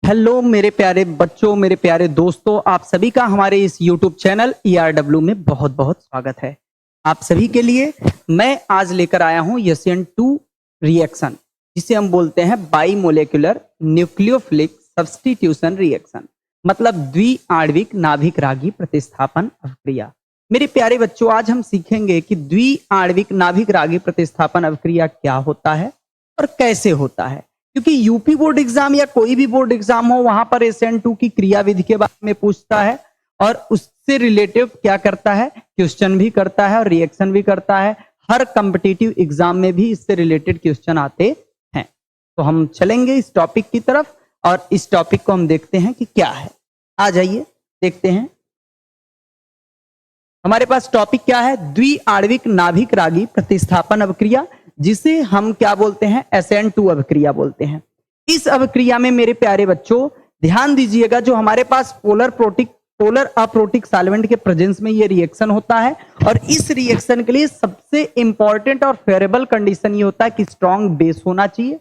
Hello मेरे प्यारे बच्चों, मेरे प्यारे दोस्तों, आप सभी का हमारे इस YouTube चैनल ERW में बहुत बहुत स्वागत है। आप सभी के लिए मैं आज लेकर आया हूं SN2 रिएक्शन, जिसे हम बोलते हैं बाइमोलेक्युलर न्यूक्लियोफिलिक सब्स्टिट्यूशन रिएक्शन, मतलब द्विआण्विक नाभिक रागी प्रतिस्थापन अभिक्रिया। मेरे प्यारे बच्चों, आज हम सीखेंगे कि द्विआण्विक नाभिक रागी प्रतिस्थापन अभिक्रिया क्या होता है और कैसे होता है, क्योंकि यूपी बोर्ड एग्जाम या कोई भी बोर्ड एग्जाम हो, वहां पर SN2 की क्रियाविधि के बारे में पूछता है और उससे रिलेटिव क्या करता है, क्वेश्चन भी करता है और रिएक्शन भी करता है। हर कॉम्पिटिटिव एग्जाम में भी इससे रिलेटेड क्वेश्चन आते हैं। तो हम चलेंगे इस टॉपिक की तरफ और इस टॉपिक को हम देखते हैं कि क्या है। आ जाइए देखते हैं हमारे पास टॉपिक क्या है। द्विआण्विक नाभिक रागी प्रतिस्थापन अभिक्रिया, जिसे हम क्या बोलते हैं, SN2 अभिक्रिया बोलते हैं। इस अभिक्रिया में मेरे प्यारे बच्चों ध्यान दीजिएगा, जो हमारे पास पोलर अप्रोटिक सॉल्वेंट के प्रेजेंस में ये रिएक्शन होता है और इस रिएक्शन के लिए सबसे इंपॉर्टेंट और फेवरेबल कंडीशन ये होता है कि स्ट्रॉन्ग बेस होना चाहिए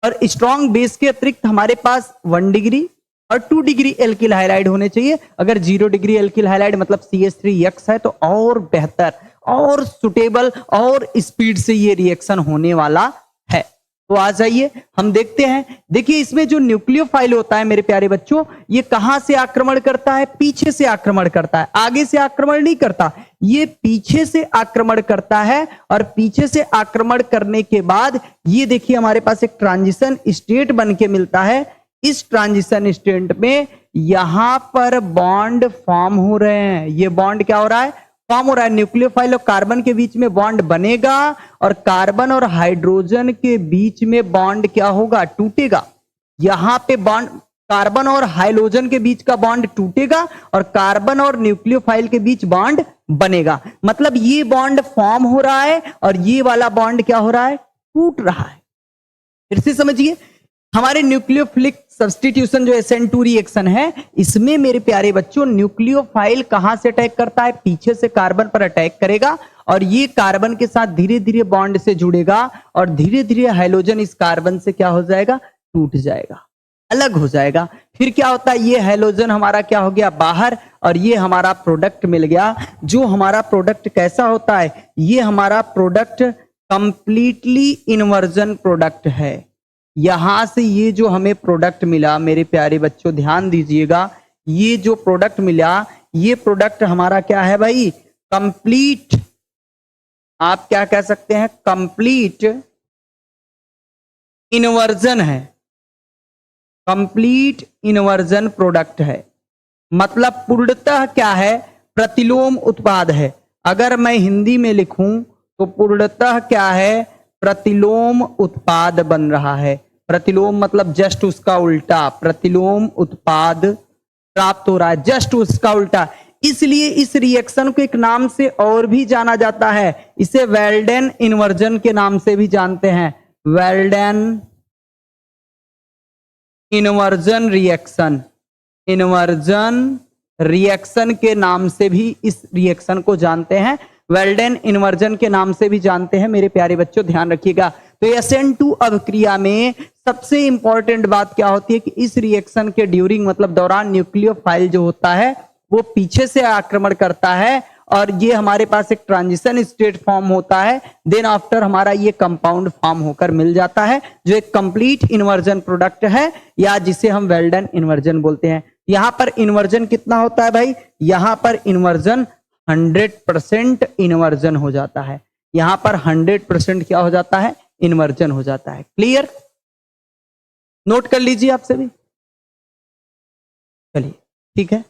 और स्ट्रॉन्ग बेस के अतिरिक्त हमारे पास 1 डिग्री और 2 डिग्री एल्किल हाइलाइड होने चाहिए। अगर 0 डिग्री एल्किल हाइलाइड मतलब CH3X है तो और बेहतर और सुटेबल और स्पीड से ये रिएक्शन होने वाला है। तो आ जाइए हम देखते हैं। देखिए इसमें जो न्यूक्लियोफाइल होता है मेरे प्यारे बच्चों, ये कहां से आक्रमण करता है, पीछे से आक्रमण करता है, आगे से आक्रमण नहीं करता, ये पीछे से आक्रमण करता है। और पीछे से आक्रमण करने के बाद ये देखिए हमारे पास एक ट्रांजिशन स्टेट बन के मिलता है। इस ट्रांजिशन स्टेट में यहां पर बॉन्ड फॉर्म हो रहे हैं। ये बॉन्ड क्या हो रहा है, फॉर्म हो रहा है। न्यूक्लियोफाइल और कार्बन के बीच में बॉन्ड बनेगा और कार्बन और हाइड्रोजन के बीच में बॉन्ड क्या होगा, टूटेगा। यहां पे बॉन्ड कार्बन और हाइड्रोजन के बीच का बॉन्ड टूटेगा और कार्बन और न्यूक्लियोफाइल के बीच बॉन्ड बनेगा। मतलब ये बॉन्ड फॉर्म हो रहा है और ये वाला बॉन्ड क्या हो रहा है, टूट रहा है। फिर से समझिए, हमारे न्यूक्लियोफिलिक सब्स्टिट्यूशन जो SN2 रिएक्शन है, इसमें मेरे प्यारे बच्चों न्यूक्लियोफाइल कहां से अटैक करता है, पीछे से कार्बन पर अटैक करेगा और ये कार्बन के साथ धीरे धीरे बॉन्ड से जुड़ेगा और धीरे धीरे हाइड्रोजन इस कार्बन से क्या हो जाएगा, टूट जाएगा, अलग हो जाएगा। फिर क्या होता है, ये हाइड्रोजन हमारा क्या हो गया, बाहर, और ये हमारा प्रोडक्ट मिल गया। जो हमारा प्रोडक्ट कैसा होता है, ये हमारा प्रोडक्ट कंप्लीटली इन्वर्जन प्रोडक्ट है। यहां से ये जो हमें प्रोडक्ट मिला मेरे प्यारे बच्चों ध्यान दीजिएगा, ये जो प्रोडक्ट मिला, ये प्रोडक्ट हमारा क्या है भाई, कंप्लीट, आप क्या कह सकते हैं, कंप्लीट इन्वर्जन है, कंप्लीट इन्वर्जन प्रोडक्ट है। मतलब पूर्णतः क्या है, प्रतिलोम उत्पाद है। अगर मैं हिंदी में लिखूं तो पूर्णतः क्या है, प्रतिलोम उत्पाद बन रहा है। प्रतिलोम मतलब जस्ट उसका उल्टा, प्रतिलोम उत्पाद प्राप्त हो रहा है, जस्ट उसका उल्टा। इसलिए इस रिएक्शन को एक नाम से और भी जाना जाता है, इसे वेल्डेन इन्वर्जन के नाम से भी जानते हैं, वेल्डेन इन्वर्जन रिएक्शन, इन्वर्जन रिएक्शन के नाम से भी इस रिएक्शन को जानते हैं, वेल्डेन इन्वर्जन के नाम से भी जानते हैं मेरे प्यारे बच्चों, ध्यान रखिएगा। तो SN2 अभिक्रिया में सबसे इंपॉर्टेंट बात क्या होती है कि इस रिएक्शन के ड्यूरिंग मतलब दौरान न्यूक्लियोफाइल जो होता है वो पीछे से आक्रमण करता है और ये हमारे पास एक ट्रांजिशन स्टेट फॉर्म होता है। देन आफ्टर हमारा ये कंपाउंड फॉर्म होकर मिल जाता है, जो एक कंप्लीट इन्वर्जन प्रोडक्ट है या जिसे हम वेल्डेन इन्वर्जन बोलते हैं। यहां पर इन्वर्जन कितना होता है भाई, यहां पर इन्वर्जन 100% इन्वर्जन हो जाता है। यहां पर 100% क्या हो जाता है, इन्वर्जन हो जाता है। क्लियर, नोट कर लीजिए आप सभी। चलिए ठीक है,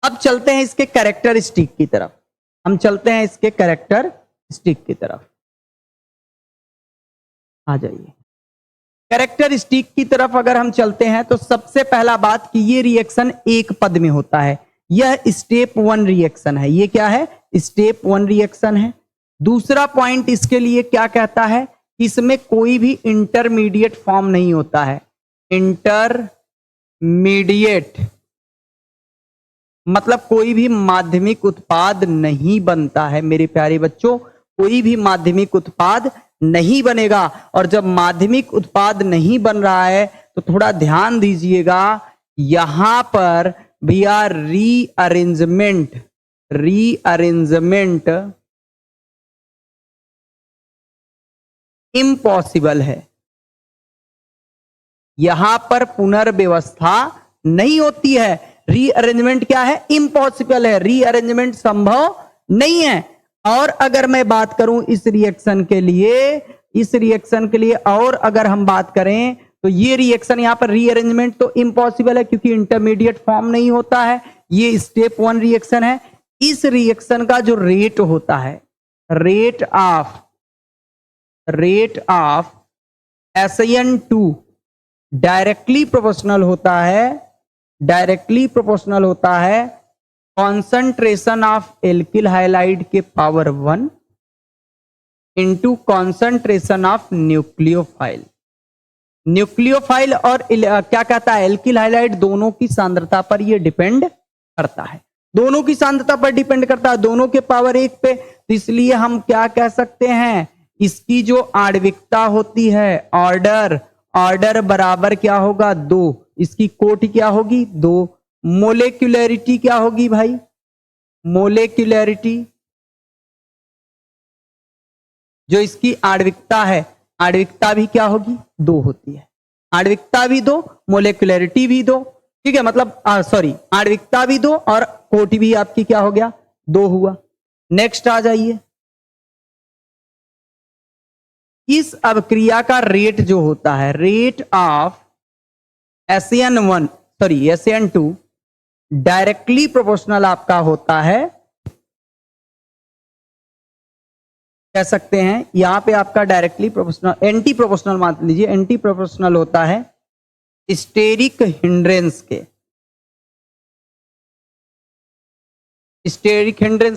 अब चलते हैं इसके कैरेक्टरिस्टिक की तरफ। हम चलते हैं इसके कैरेक्टरिस्टिक की तरफ, आ जाइए। कैरेक्टरिस्टिक की तरफ अगर हम चलते हैं तो सबसे पहला बात कि ये रिएक्शन एक पद में होता है। यह स्टेप 1 रिएक्शन है। ये क्या है, स्टेप 1 रिएक्शन है। दूसरा पॉइंट इसके लिए क्या कहता है, इसमें कोई भी इंटरमीडिएट फॉर्म नहीं होता है। इंटरमीडिएट मतलब कोई भी माध्यमिक उत्पाद नहीं बनता है मेरे प्यारे बच्चों, कोई भी माध्यमिक उत्पाद नहीं बनेगा। और जब माध्यमिक उत्पाद नहीं बन रहा है तो थोड़ा ध्यान दीजिएगा यहां पर भैया रीअरेंजमेंट इम्पॉसिबल है। यहां पर पुनर्व्यवस्था नहीं होती है। रीअरेंजमेंट क्या है? इम्पॉसिबल है, रीअरेंजमेंट संभव नहीं है। और अगर मैं बात करूं इस रिएक्शन के लिए और अगर हम बात करें तो ये रिएक्शन यहां पर रीअरेंजमेंट तो इम्पॉसिबल है क्योंकि इंटरमीडिएट फॉर्म नहीं होता है। ये स्टेप 1 रिएक्शन है। इस रिएक्शन का जो रेट होता है, rate of SN2 directly proportional होता है कॉन्सेंट्रेशन ऑफ एल्किल हाइलाइड के power 1 into concentration of nucleophile और क्या कहता है, एल्किल हाइलाइड, दोनों की सांद्रता पर यह डिपेंड करता है। दोनों के पावर 1 पे। तो इसलिए हम क्या कह सकते हैं, इसकी जो आणविकता होती है, ऑर्डर बराबर क्या होगा? 2। इसकी कोटि क्या होगी? 2। मोलेक्युलरिटी क्या होगी भाई? मोलेक्युलरिटी जो इसकी आणविकता है, आणविकता भी क्या होगी? 2 होती है। आणविकता भी 2, मोलेक्युलरिटी भी 2। ठीक है, मतलब आणविकता भी 2 और कोटि भी आपकी क्या हो गया? 2 हुआ। नेक्स्ट आ जाइए। इस अवक्रिया का रेट जो होता है, rate of SN2 directly proportional आपका होता है, कह सकते हैं यहां पे आपका डायरेक्टली प्रोपोर्शनल, एंटी प्रोपोर्शनल मान लीजिए, एंटी प्रोपोर्शनल होता है स्टेरिक हिंड्रेंस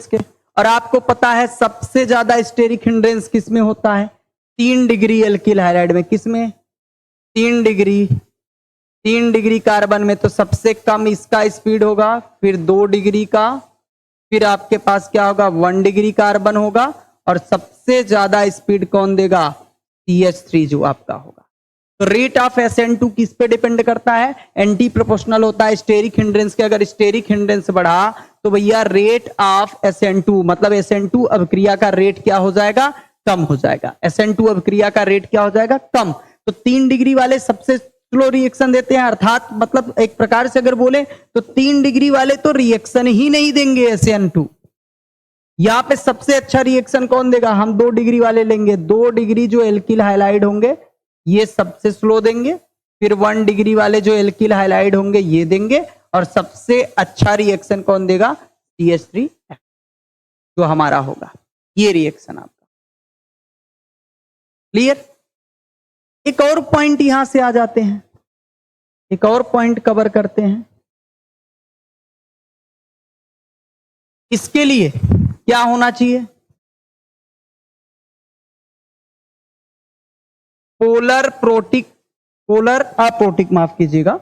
के। और आपको पता है सबसे ज्यादा स्टेरिक हिंड्रेंस किसमें होता है? 3 डिग्री एल्किल हाइलाइड में। किसमें? 3 डिग्री कार्बन में तो सबसे कम इसका स्पीड होगा, फिर 2 डिग्री का, फिर आपके पास क्या होगा? 1 डिग्री कार्बन होगा, और सबसे ज्यादा स्पीड कौन देगा? CH3 जो आपका होगा। तो रेट ऑफ SN2 किस पे डिपेंड करता है? एंटी प्रोपोर्शनल होता है स्टेरिक हिंड्रेंस के। अगर स्टेरिक हिंड्रेंस बढ़ा तो भैया रेट ऑफ SN2 मतलब SN2 अभिक्रिया का रेट क्या हो जाएगा? कम हो जाएगा। SN2 अभिक्रिया का रेट क्या हो जाएगा? कम। तो 3 डिग्री वाले सबसे स्लो रिएक्शन देते हैं, अर्थात मतलब एक प्रकार से अगर बोले तो 3 डिग्री वाले तो रिएक्शन ही नहीं देंगे SN2। यहां पे सबसे अच्छा रिएक्शन कौन देगा? हम 2 डिग्री वाले लेंगे। 2 डिग्री जो एल्किल हाइलाइड होंगे ये सबसे स्लो देंगे, फिर 1 डिग्री वाले जो एल्किल हाइलाइड होंगे ये देंगे, और सबसे अच्छा रिएक्शन कौन देगा? CH3 जो हमारा होगा। ये रिएक्शन आपका क्लियर। एक और पॉइंट यहां से आ जाते हैं, एक और पॉइंट कवर करते हैं। इसके लिए क्या होना चाहिए? पोलर अप्रोटिक, माफ कीजिएगा,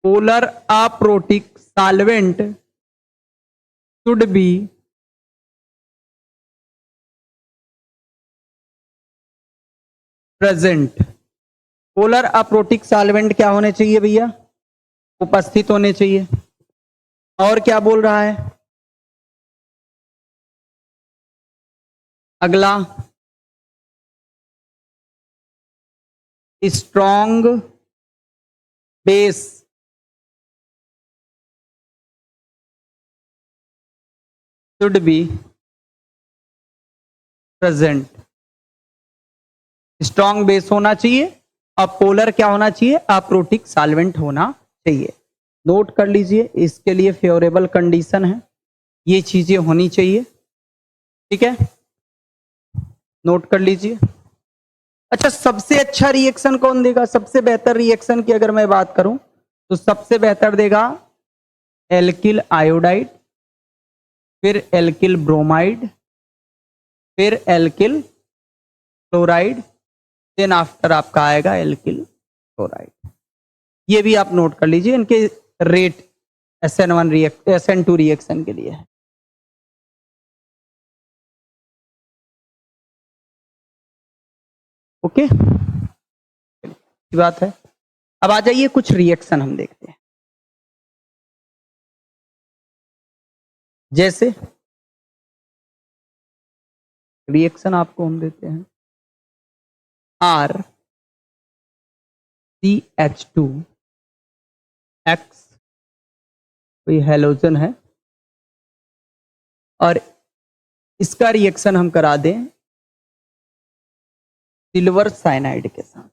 polar aprotic solvent should be present. Polar aprotic solvent क्या होने चाहिए भैया? उपस्थित होने चाहिए। और क्या बोल रहा है अगला? Strong base should be present. Strong base होना चाहिए और पोलर क्या होना चाहिए? अप्रोटिक सॉल्वेंट होना चाहिए। नोट कर लीजिए, इसके लिए फेवरेबल कंडीशन है, ये चीजें होनी चाहिए। ठीक है, नोट कर लीजिए। अच्छा, सबसे अच्छा रिएक्शन कौन देगा? सबसे बेहतर रिएक्शन की अगर मैं बात करूं तो सबसे बेहतर देगा एल्किल आयोडाइड, फिर एल्किल ब्रोमाइड, फिर एल्किल क्लोराइड, देन आफ्टर आपका आएगा एल्किल क्लोराइड। ये भी आप नोट कर लीजिए, इनके रेट SN2 रिएक्शन के लिए है। ओके, अच्छी बात है। अब आ जाइए कुछ रिएक्शन हम देखते हैं। जैसे रिएक्शन आपको हम देते हैं RCH2 X, कोई हैलोजन है, और इसका रिएक्शन हम करा दें सिल्वर साइनाइड के साथ।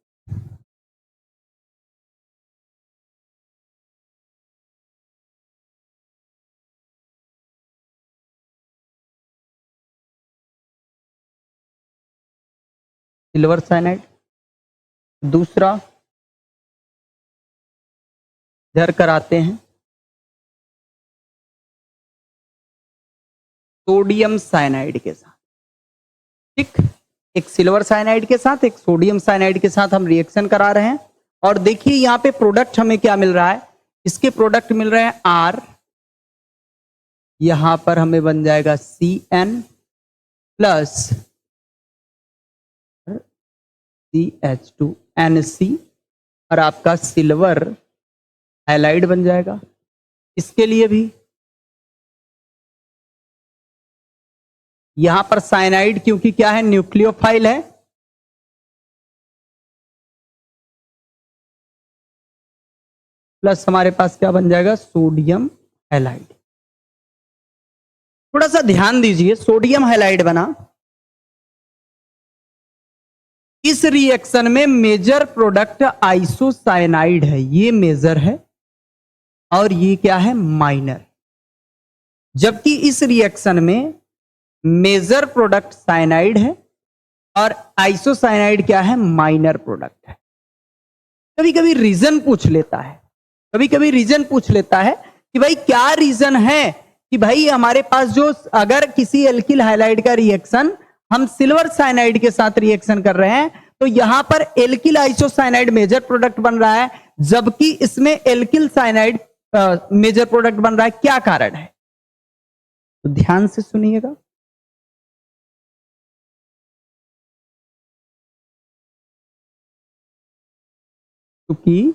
Silver cyanide. दूसरा इधर कराते हैं सोडियम साइनाइड के साथ। ठीक, एक सिल्वर साइनाइड के साथ, एक सोडियम साइनाइड के साथ हम रिएक्शन करा रहे हैं। और देखिए यहां पे प्रोडक्ट हमें क्या मिल रहा है, इसके प्रोडक्ट मिल रहे हैं R, यहां पर हमें बन जाएगा CN प्लस CH2NC, और आपका सिल्वर हाइलाइड बन जाएगा। इसके लिए भी यहां पर साइनाइड, क्योंकि क्या है, न्यूक्लियोफाइल है, प्लस हमारे पास क्या बन जाएगा, सोडियम हाइलाइड। थोड़ा सा ध्यान दीजिए, सोडियम हाइलाइड बना। इस रिएक्शन में मेजर प्रोडक्ट आइसोसाइनाइड है, ये मेजर है और ये क्या है, माइनर। जबकि इस रिएक्शन में मेजर प्रोडक्ट साइनाइड है और आइसोसाइनाइड क्या है, माइनर प्रोडक्ट है। कभी कभी रीजन पूछ लेता है, कभी कभी रीजन पूछ लेता है कि भाई क्या रीजन है कि भाई हमारे पास जो, अगर किसी एल्किल हाइलाइड का रिएक्शन हम सिल्वर साइनाइड के साथ रिएक्शन कर रहे हैं तो यहां पर एल्किल आइसोसाइनाइड मेजर प्रोडक्ट बन रहा है, जबकि इसमें एल्किल साइनाइड मेजर प्रोडक्ट बन रहा है। क्या कारण है, तो ध्यान से सुनिएगा। क्योंकि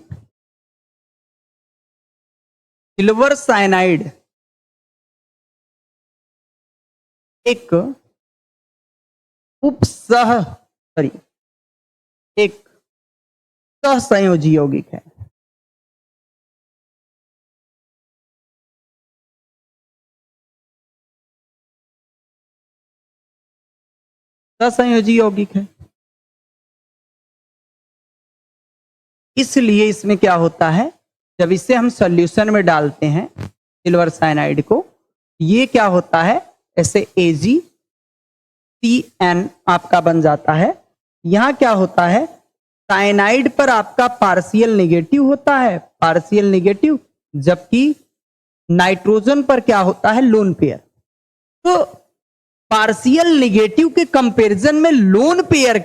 सिल्वर साइनाइड एक एक सहसंयोजी यौगिक है। सहसंयोजी यौगिक है, इसलिए इसमें क्या होता है, जब इसे हम सॉल्यूशन में डालते हैं सिल्वर साइनाइड को, ये क्या होता है, ऐसे AgCN आपका बन जाता है। यहां क्या होता है, साइनाइड पर आपका पार्शियल नेगेटिव होता है, पार्शियल नेगेटिव, जबकि नाइट्रोजन पर क्या होता है, लोन पेयर। तो पार्शियल नेगेटिव के कंपैरिजन में लोन पेयर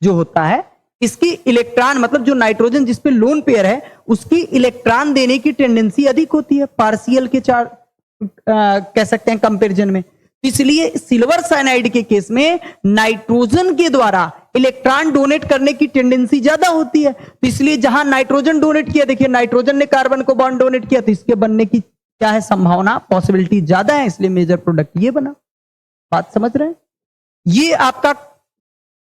जो होता है, इसकी इलेक्ट्रॉन, मतलब जो नाइट्रोजन जिस पे लोन पेयर है उसकी इलेक्ट्रॉन देने की टेंडेंसी अधिक होती है पार्शियल के कह सकते हैं कंपैरिजन में। इसलिए सिल्वर साइनाइड के केस में नाइट्रोजन के द्वारा इलेक्ट्रॉन डोनेट करने की टेंडेंसी ज्यादा होती है। तो इसलिए जहां नाइट्रोजन डोनेट किया, देखिए नाइट्रोजन ने कार्बन को बॉन्ड डोनेट किया, तो इसके बनने की क्या है, संभावना, पॉसिबिलिटी ज्यादा है, इसलिए मेजर प्रोडक्ट ये बना। बात समझ रहे हैं, ये आपका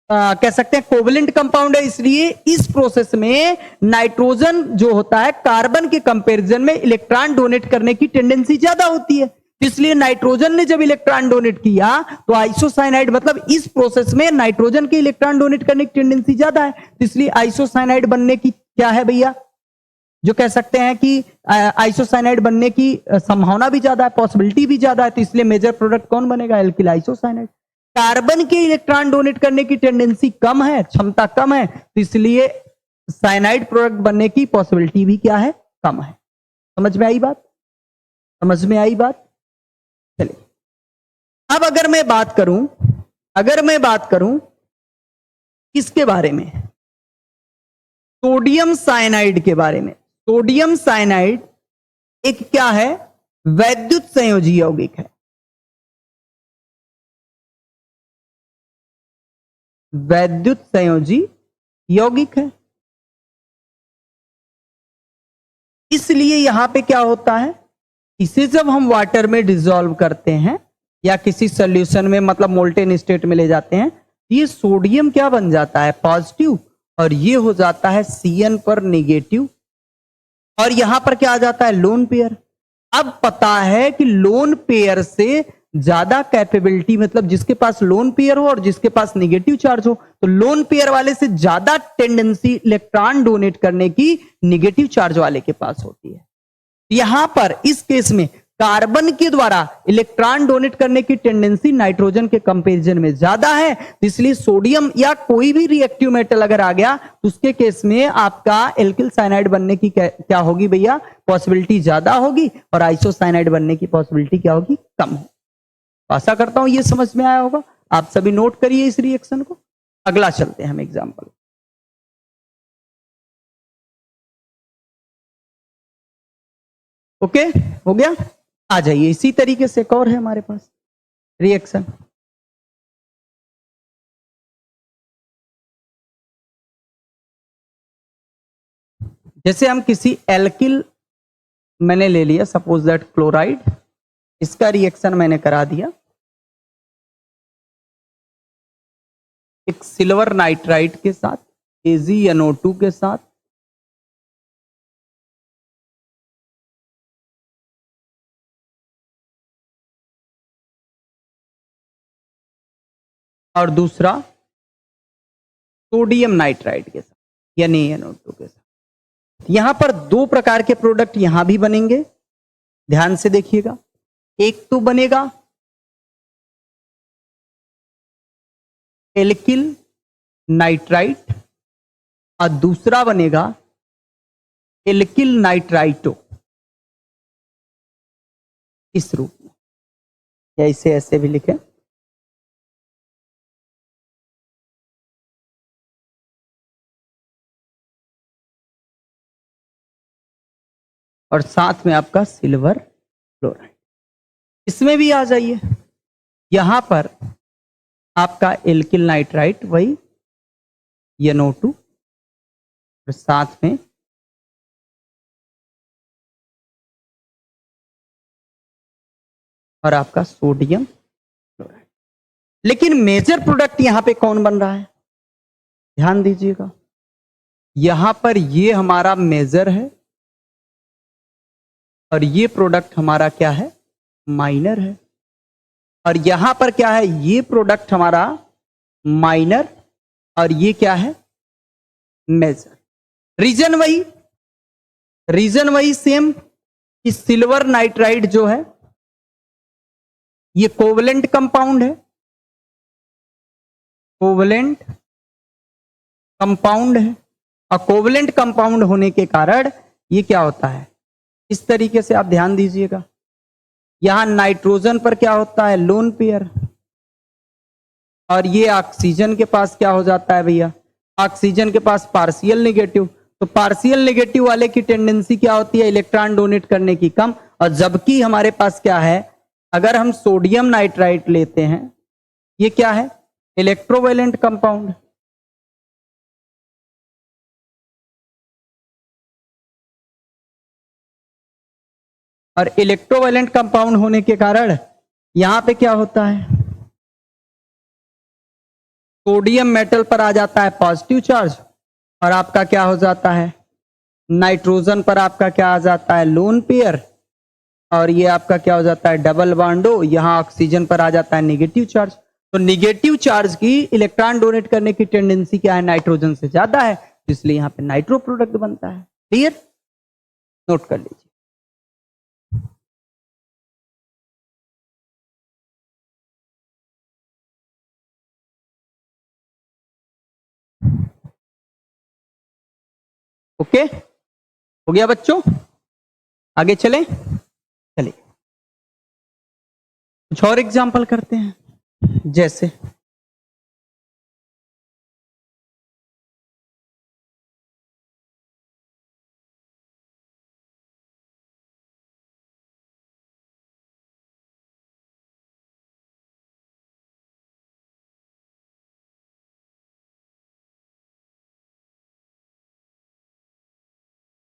कह सकते हैं कोवलेंट कंपाउंड है, इसलिए इस प्रोसेस में नाइट्रोजन जो होता है कार्बन के कंपैरिजन में इलेक्ट्रॉन डोनेट करने की टेंडेंसी ज्यादा होती है। इसलिए नाइट्रोजन ने जब इलेक्ट्रॉन डोनेट किया तो आइसोसाइनाइड, मतलब इस प्रोसेस में नाइट्रोजन के इलेक्ट्रॉन डोनेट करने की टेंडेंसी ज्यादा है, इसलिए आइसोसाइनाइड बनने की क्या है भैया, जो कह सकते हैं कि आइसोसाइनाइड बनने की संभावना भी ज्यादा है, पॉसिबिलिटी भी ज्यादा है। तो इसलिए मेजर प्रोडक्ट कौन बनेगा, एल्किल आइसोसाइनाइड। कार्बन के इलेक्ट्रॉन डोनेट करने की टेंडेंसी कम है, क्षमता कम है, तो इसलिए साइनाइड प्रोडक्ट बनने की पॉसिबिलिटी भी क्या है, कम है। समझ में आई बात, समझ में आई बात। चलिए अब अगर मैं बात करूं किसके बारे में, सोडियम साइनाइड के बारे में। सोडियम साइनाइड एक क्या है, वैद्युत संयोजी यौगिक है। वैद्युत संयोजी यौगिक है। इसलिए यहां पे क्या होता है, इसे जब हम वाटर में डिसॉल्व करते हैं या किसी सॉल्यूशन में मतलब मोल्टेन स्टेट में ले जाते हैं, ये सोडियम क्या बन जाता है, पॉजिटिव, और ये हो जाता है Cn पर नेगेटिव, और यहां पर क्या आ जाता है, लोन पेयर। अब पता है कि लोन पेयर से ज्यादा कैपेबिलिटी, मतलब जिसके पास लोन पेयर हो और जिसके पास नेगेटिव चार्ज हो, तो लोन पेयर वाले से ज्यादा टेंडेंसी इलेक्ट्रॉन डोनेट करने की नेगेटिव चार्ज वाले के पास होती है। यहां पर इस केस में कार्बन के द्वारा इलेक्ट्रॉन डोनेट करने की टेंडेंसी नाइट्रोजन के कंपैरिजन में ज्यादा है, इसलिए सोडियम या कोई भी रिएक्टिव मेटल अगर आ गया तो उसके केस में आपका एल्किल साइनाइड बनने की क्या होगी भैया, पॉसिबिलिटी ज्यादा होगी, और आइसोसाइनाइड बनने की पॉसिबिलिटी क्या होगी, कम है। आशा करता हूं ये समझ में आया होगा। आप सभी नोट करिए इस रिएक्शन को। अगला चलते हैं हम एग्जाम्पल। ओके, हो गया। आ जाइए, इसी तरीके से एक और है हमारे पास रिएक्शन। जैसे हम किसी एल्किल, मैंने ले लिया सपोज दैट क्लोराइड, इसका रिएक्शन मैंने करा दिया एक सिल्वर नाइट्राइड के साथ, AgNO2 के साथ, और दूसरा सोडियम नाइट्राइड के साथ, यानी NO2 के साथ। यहां पर दो प्रकार के प्रोडक्ट यहां भी बनेंगे, ध्यान से देखिएगा। एक तो बनेगा एल्किल नाइट्राइट और दूसरा बनेगा एल्किल नाइट्राइटो, इस रूप में, या इसे ऐसे भी लिखें। और साथ में आपका सिल्वर क्लोराइड, इसमें भी आ जाइए। यहां पर आपका एल्किल नाइट्राइट वही NO2, और साथ में और आपका सोडियम क्लोराइड। लेकिन मेजर प्रोडक्ट यहां पे कौन बन रहा है, ध्यान दीजिएगा। यहां पर ये हमारा मेजर है और ये प्रोडक्ट हमारा क्या है, माइनर है। और यहां पर क्या है, ये प्रोडक्ट हमारा माइनर और ये क्या है, मेजर। रीजन वही, रीजन वही सेम कि सिल्वर नाइट्राइड जो है ये कोवलेंट कंपाउंड है, कोवलेंट कंपाउंड है, और कोवलेंट कंपाउंड होने के कारण ये क्या होता है, इस तरीके से आप ध्यान दीजिएगा। यहां नाइट्रोजन पर क्या होता है, लोन पेयर, और ये ऑक्सीजन के पास क्या हो जाता है भैया, ऑक्सीजन के पास पार्शियल नेगेटिव। तो पार्शियल नेगेटिव वाले की टेंडेंसी क्या होती है, इलेक्ट्रॉन डोनेट करने की कम। और जबकि हमारे पास क्या है, अगर हम सोडियम नाइट्राइट लेते हैं, ये क्या है, इलेक्ट्रोवेलेंट कंपाउंड। और इलेक्ट्रोवेलेंट कंपाउंड होने के कारण यहां पे क्या होता है, सोडियम मेटल पर आ जाता है पॉजिटिव चार्ज, और आपका क्या हो जाता है, नाइट्रोजन पर आपका क्या आ जाता है, लोन पेयर, और ये आपका क्या हो जाता है, डबल बॉन्डो। यहां ऑक्सीजन पर आ जाता है नेगेटिव चार्ज। तो नेगेटिव चार्ज की इलेक्ट्रॉन डोनेट करने की टेंडेंसी क्या है, नाइट्रोजन से ज्यादा है, इसलिए यहां पे नाइट्रो प्रोडक्ट बनता है। क्लियर, नोट कर लीजिए। ओके, हो गया बच्चों, आगे चलें, चलिए कुछ और एग्जाम्पल करते हैं। जैसे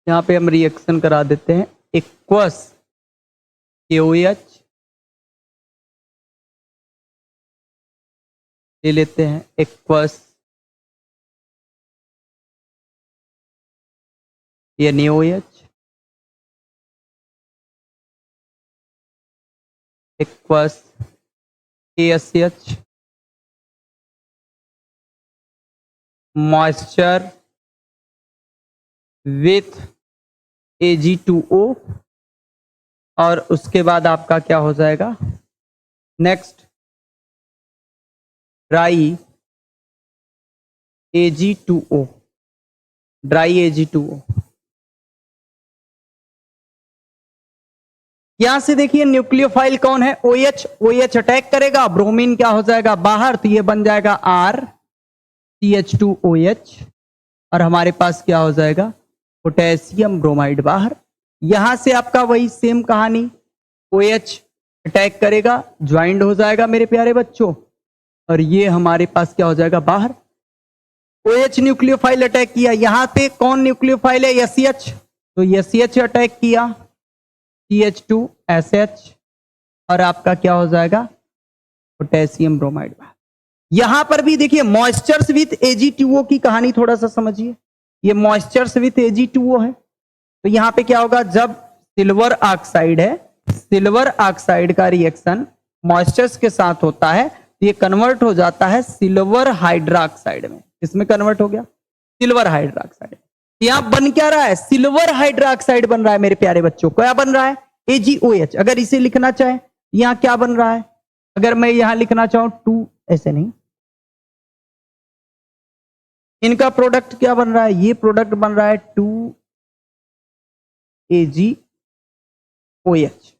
यहाँ पे हम रिएक्शन करा देते हैं। एक्वस KOH ले लेते हैं, aqueous NaOH, aqueous KSH, moisture with Ag2O, और उसके बाद आपका क्या हो जाएगा next, dry Ag2O, dry Ag2O। यहां से देखिए न्यूक्लियोफाइल कौन है, OH, OH अटैक करेगा, ब्रोमीन क्या हो जाएगा बाहर, तो ये बन जाएगा RCH2OH, और हमारे पास क्या हो जाएगा पोटेशियम ब्रोमाइड बाहर। यहां से आपका वही सेम कहानी, OH अटैक करेगा, ज्वाइंट हो जाएगा मेरे प्यारे बच्चों, और ये हमारे पास क्या हो जाएगा बाहर। OH न्यूक्लियोफाइल अटैक किया, यहां पे कौन न्यूक्लियोफाइल है SH, तो SH अटैक किया, CH2SH, और आपका क्या हो जाएगा पोटेशियम ब्रोमाइड बाहर। यहां पर भी देखिए मॉइस्चर्स विथ Ag2O की कहानी थोड़ा सा समझिए, ये मॉइस्चर्स विथ Ag2O है, तो यहां पे क्या होगा, जब सिल्वर ऑक्साइड है, सिल्वर ऑक्साइड का रिएक्शन मॉइस्चर्स के साथ होता है तो ये कन्वर्ट हो जाता है सिल्वर हाइड्रोक्साइड में। इसमें कन्वर्ट हो गया सिल्वर हाइड्रोक्साइड। यहां बन क्या रहा है, सिल्वर हाइड्रोक्साइड बन रहा है मेरे प्यारे बच्चों। क्या बन रहा है AgOH। अगर इसे लिखना चाहे यहां क्या बन रहा है, अगर मैं यहां लिखना चाहूं 2, ऐसे नहीं, इनका प्रोडक्ट क्या बन रहा है, ये प्रोडक्ट बन रहा है 2AgOH,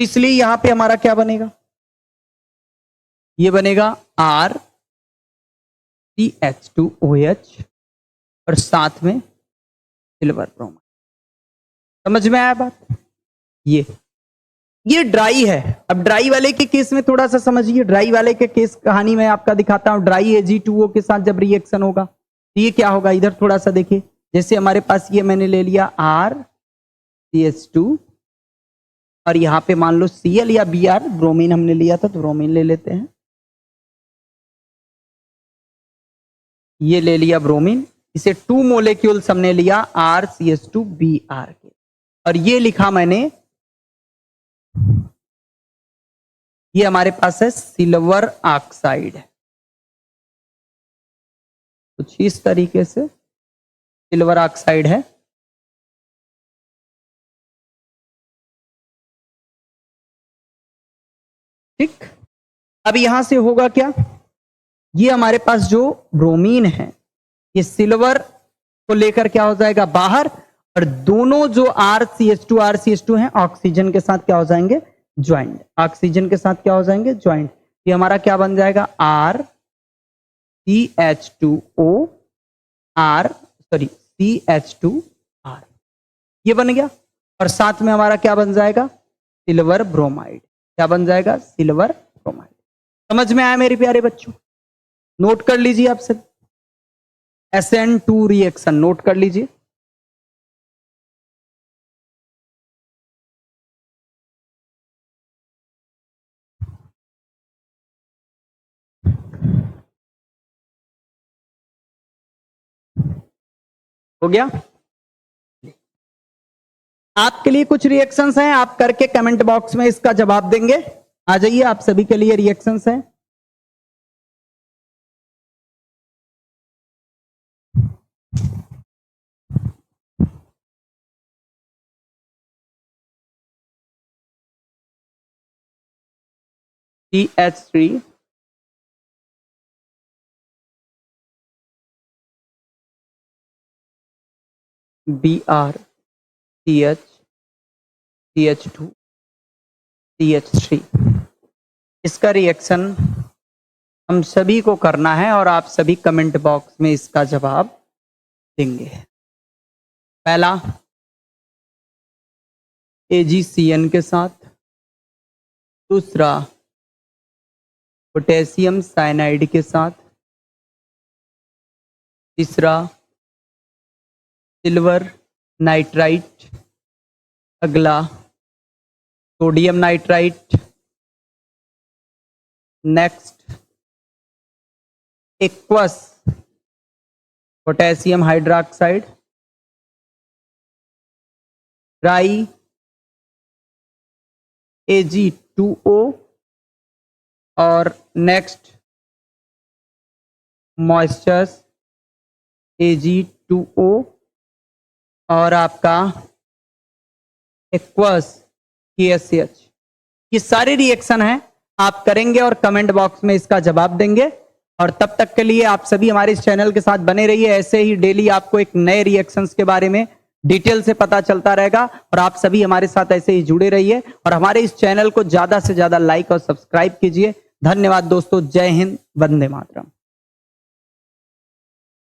इसलिए यहां पे हमारा क्या बनेगा, ये बनेगा RCH2OH और साथ में सिल्वर ब्रोमाइड। समझ में आया बात, ये ड्राई है। अब ड्राई वाले के केस में थोड़ा सा समझिए, ड्राई वाले के केस कहानी मैं आपका दिखाता हूं। ड्राई Ag2O के साथ जब रिएक्शन होगा तो ये क्या होगा, इधर थोड़ा सा देखिए, जैसे हमारे पास ये मैंने ले लिया RCH2 और यहां पे मान लो Cl या Br, ब्रोमीन हमने लिया था तो ब्रोमीन ले लेते हैं, ये ले लिया ब्रोमीन, इसे 2 मोलेक्यूल्स हमने लिया RCH2Br के, और ये लिखा मैंने, ये हमारे पास है सिल्वर ऑक्साइड, कुछ इस तरीके से सिल्वर ऑक्साइड है। ठीक, अब यहां से होगा क्या, ये हमारे पास जो ब्रोमीन है ये सिल्वर को लेकर क्या हो जाएगा बाहर, और दोनों जो RCH2 हैं ऑक्सीजन के साथ क्या हो जाएंगे ज्वाइंट, ऑक्सीजन के साथ क्या हो जाएंगे ज्वाइंट। ये हमारा क्या बन जाएगा CH2R, ये बन गया, और साथ में हमारा क्या बन जाएगा सिल्वर ब्रोमाइड, क्या बन जाएगा सिल्वर ब्रोमाइड। समझ में आया मेरे प्यारे बच्चों, नोट कर लीजिए आप सब, SN2 रिएक्शन नोट कर लीजिए। हो गया, आपके लिए कुछ रिएक्शंस हैं, आप करके कमेंट बॉक्स में इसका जवाब देंगे। आ जाइए, आप सभी के लिए रिएक्शंस हैं। CH3 Br CH CH2 CH3, इसका रिएक्शन हम सभी को करना है और आप सभी कमेंट बॉक्स में इसका जवाब देंगे। पहला AgCN के साथ, दूसरा पोटेशियम साइनाइड के साथ, तीसरा सिल्वर नाइट्राइट, अगला sodium nitrite, next aqueous potassium hydroxide, try Ag2O और नेक्स्ट मॉइस्चर्स Ag2O और आपका एक्वस KSH। ये सारे रिएक्शन हैं, आप करेंगे और कमेंट बॉक्स में इसका जवाब देंगे। और तब तक के लिए आप सभी हमारे इस चैनल के साथ बने रहिए। ऐसे ही डेली आपको एक नए रिएक्शंस के बारे में डिटेल से पता चलता रहेगा और आप सभी हमारे साथ ऐसे ही जुड़े रहिए और हमारे इस चैनल को ज्यादा से ज्यादा लाइक और सब्सक्राइब कीजिए। धन्यवाद दोस्तों, जय हिंद, वंदे मातरम।